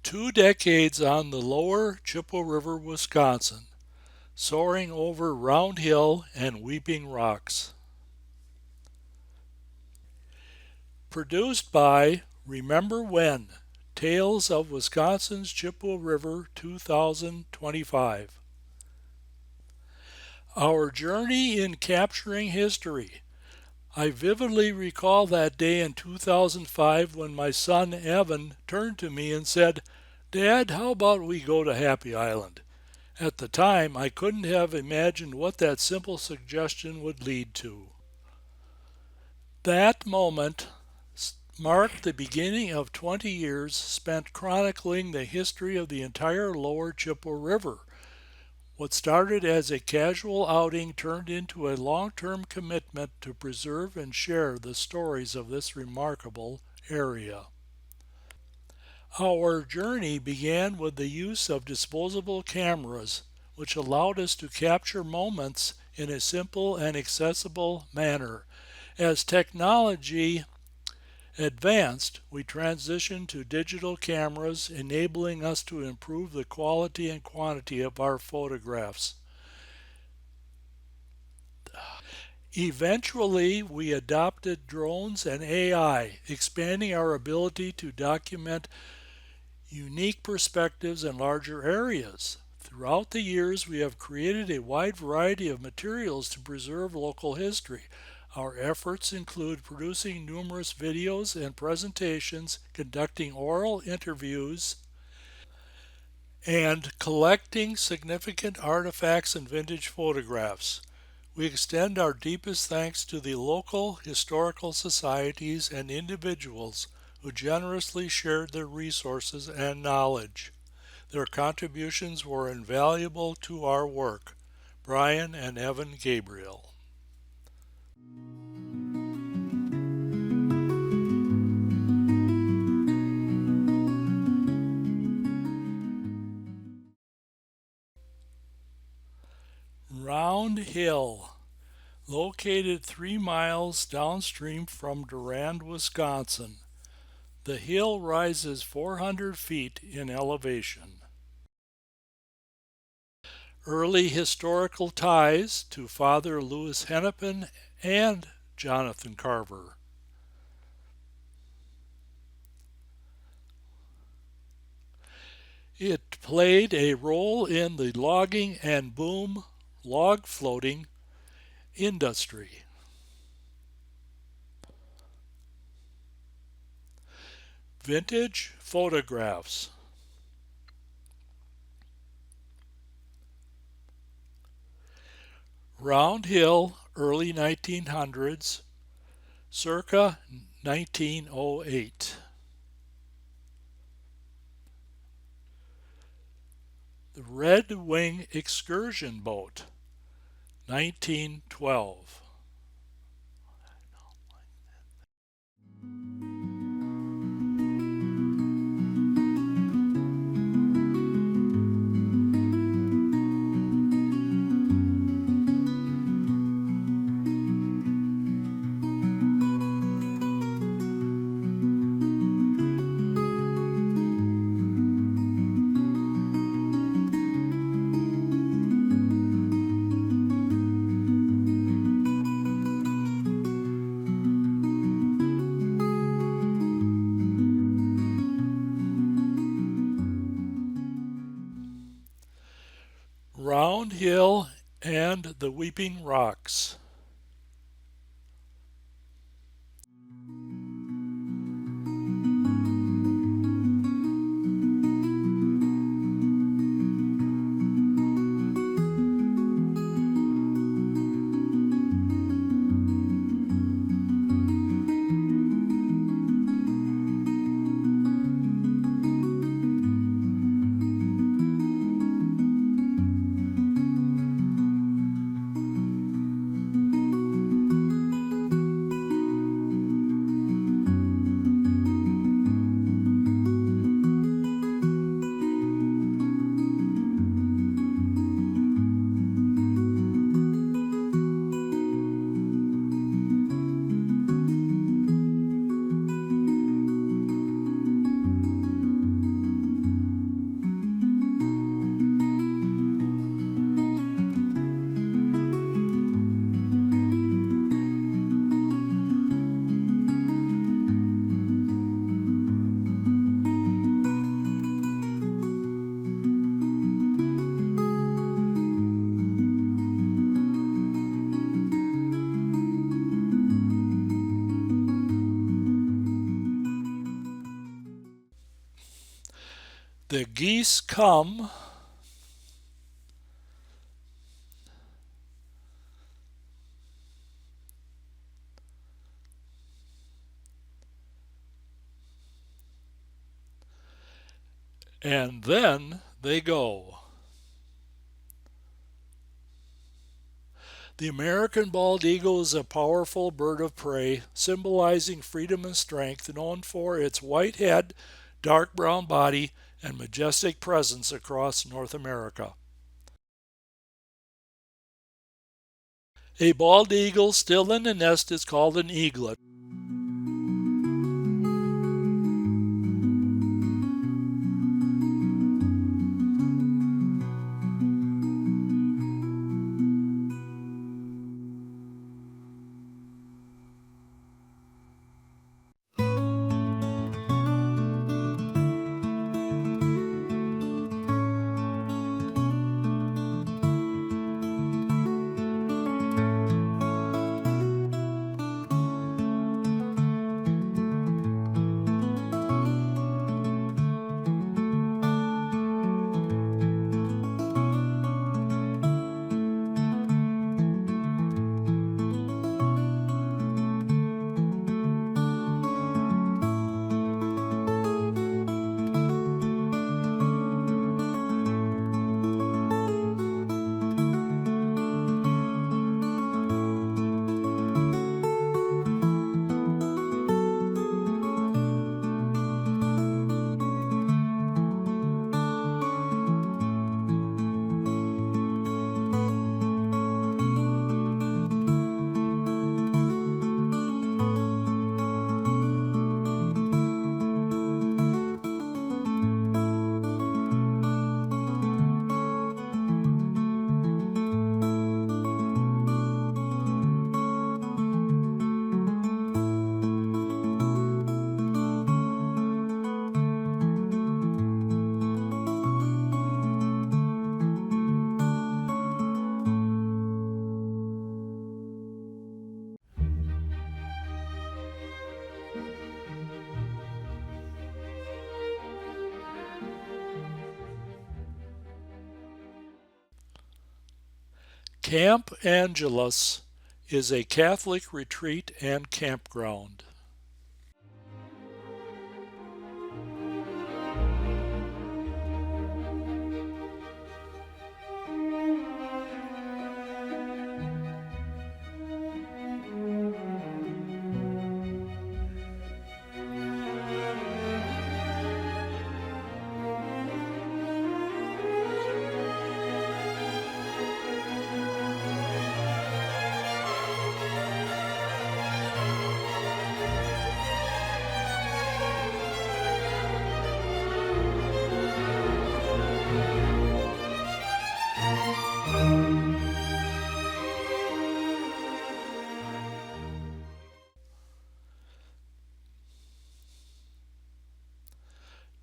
2 decades on the Lower Chippewa River, Wisconsin, soaring over Round Hill and Weeping Rocks. Produced by Remember When? Tales of Wisconsin's Chippewa River 2025. Our journey in capturing history. I vividly recall that day in 2005 when my son Evan turned to me and said, "Dad, how about we go to Happy Island?" At the time, I couldn't have imagined what that simple suggestion would lead to. That moment marked the beginning of 20 years spent chronicling the history of the entire Lower Chippewa River. What started as a casual outing turned into a long-term commitment to preserve and share the stories of this remarkable area. Our journey began with the use of disposable cameras, which allowed us to capture moments in a simple and accessible manner. As technology advanced, we transitioned to digital cameras, enabling us to improve the quality and quantity of our photographs. Eventually, we adopted drones and AI, expanding our ability to document unique perspectives in larger areas. Throughout the years, we have created a wide variety of materials to preserve local history. Our efforts include producing numerous videos and presentations, conducting oral interviews, and collecting significant artifacts and vintage photographs. We extend our deepest thanks to the local historical societies and individuals who generously shared their resources and knowledge. Their contributions were invaluable to our work. Brian and Evan Gabriel. Round Hill, located 3 miles downstream from Durand, Wisconsin. The hill rises 400 feet in elevation. Early historical ties to Father Louis Hennepin and Jonathan Carver. It played a role in the logging and boom log floating industry. Vintage photographs. Round Hill, early 1900s, circa 1908. The Red Wing Excursion Boat, 1912. Round Hill and the Weeping Rocks. The geese come, and then they go. The American bald eagle is a powerful bird of prey, symbolizing freedom and strength, known for its white head, dark brown body, and majestic presence across North America. A bald eagle still in the nest is called an eaglet. Camp Angelus is a Catholic retreat and campground.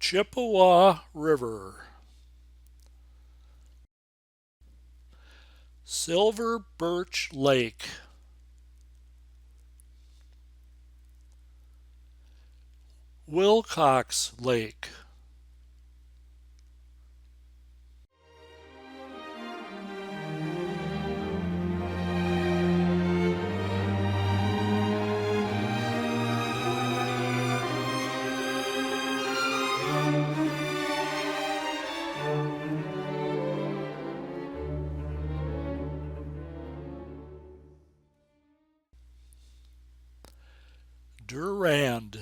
Chippewa River, Silver Birch Lake, Wilcox Lake, Durand.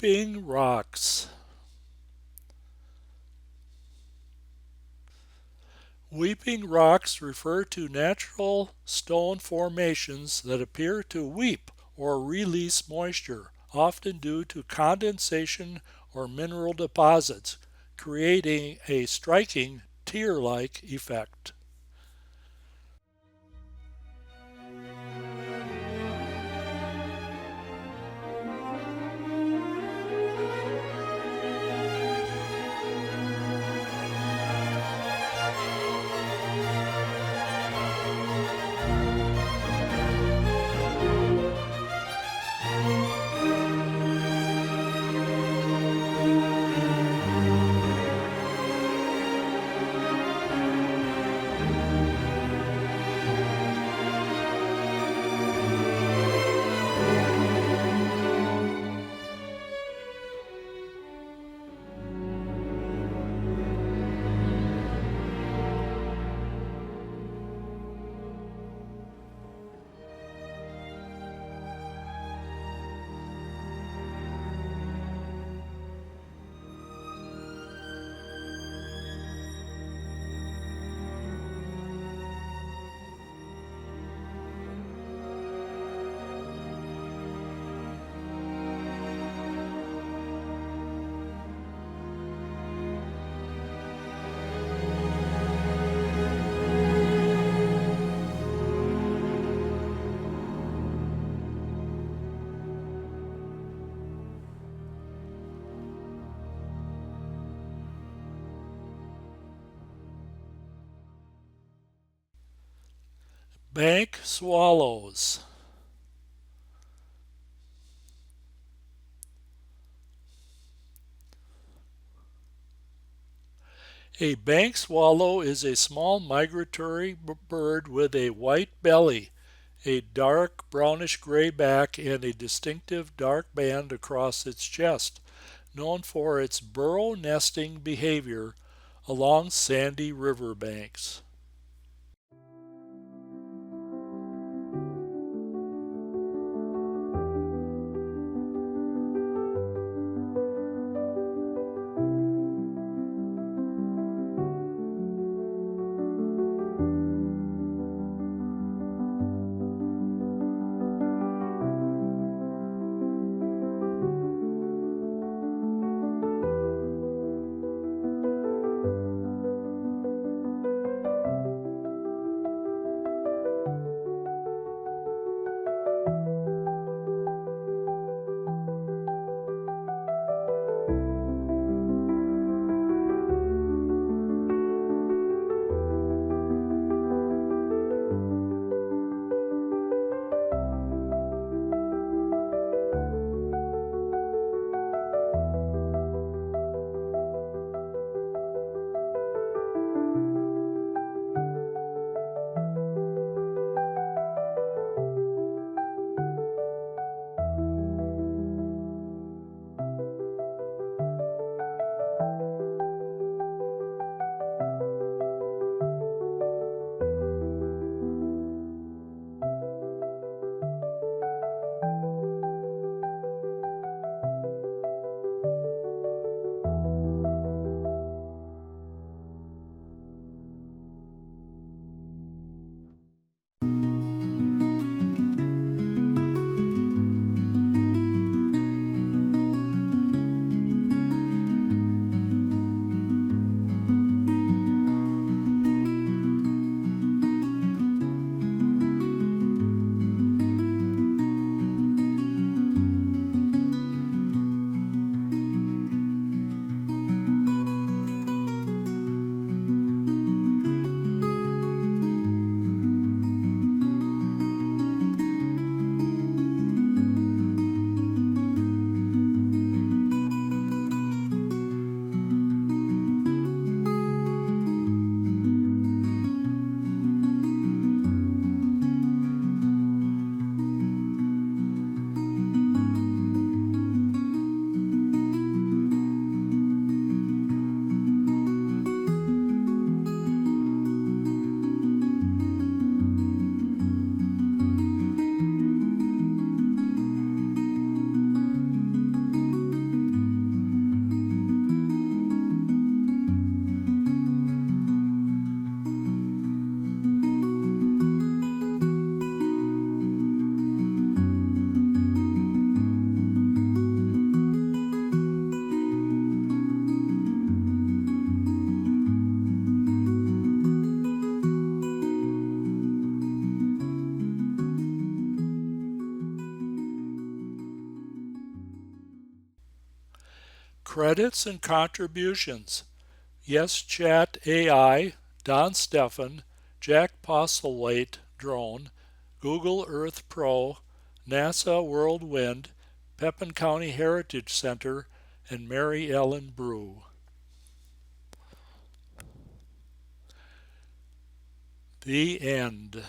Weeping rocks. Weeping rocks refer to natural stone formations that appear to weep or release moisture, often due to condensation or mineral deposits, creating a striking tear-like effect. Bank swallows. A bank swallow is a small migratory bird with a white belly, a dark brownish-gray back, and a distinctive dark band across its chest, known for its burrow nesting behavior along sandy river banks. Credits and contributions: Yes Chat AI, Don Stephan, Jack Postlewaite Drone, Google Earth Pro, NASA Whirlwind, Pepin County Heritage Center, and Mary Ellen Brew. The end.